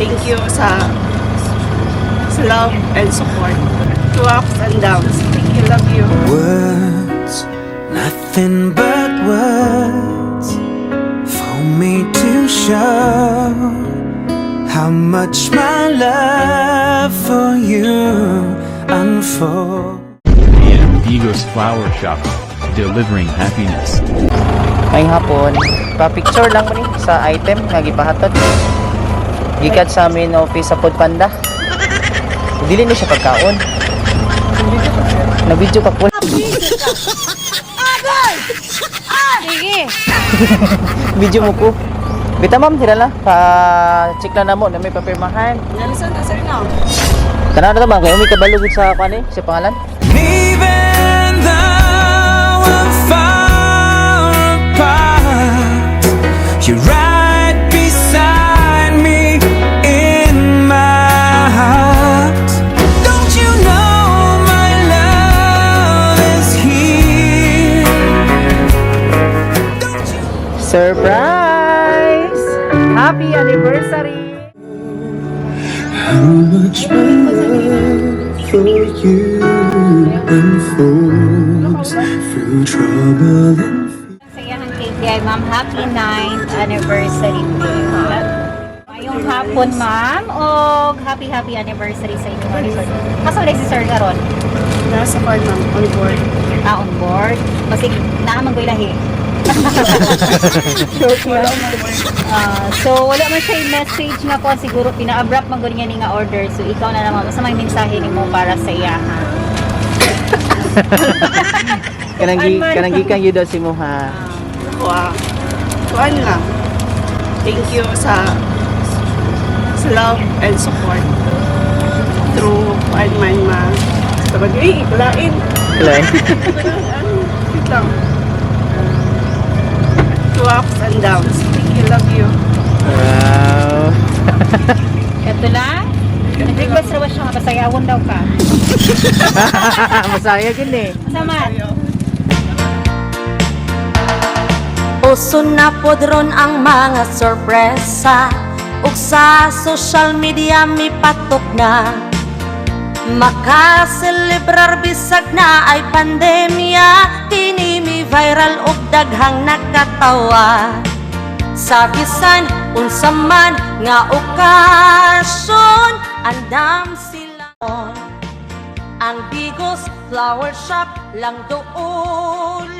Thank you sa love and support. To ups and downs. Thank you, love you. Words, nothing but words for me to show how much my love for you unfolds. The Amigos Flower Shop, delivering happiness. May hapon, pa-picture lang mo ni sa item nga gipahatod. Gikan sa amin office sa Foodpanda. Dili ni siya pagkaon. Na-video ka po. Sige. Video mo ko. Bita ma'am, hirala. Pa-check lang na mo na may papirmahan. Nalisan na, sir, now. Tanan na ba kayo may kabalugod sa kani, sa pangalan? Even though I'm far apart, you're right beside me in my heart. Don't you know my love is here? Don't you? Surprise! Happy anniversary! How much my love for you unfolds through trouble and Sayang KPI, ma'am. Happy 9th anniversary to you. Ngayong hapon, ma'am. O happy anniversary sa inyo. Kasulay si Sir Garon. Nasa card, ma'am. On board. On board. Kasi naaman ko ilahi. So wala man siya yung message nga po, siguro pina-abrupt man gud nga order, so ikaw na naman sa may mensahe nimo para sa iya, ha. Kanang gikan yun daw si mo ha. Wow. Kuan lang. Thank you sa love and support. Through kuan man ma. Sabagay, ikulain. Hello. Wait lang. To ups and downs. Thank you, love you. Wow. Ito lang. Nag-request raw siya nga pasayawon daw ka. Masaya gini. Masama. Uso na podron ang mga sorpresa, ug sa social media mi patok na makaselebrar bisag na ay pandemya. Kini mi viral ug daghang nakatawa sa bisan unsa man nga okasyon. Andam sila ang Bigos Flower Shop lang doon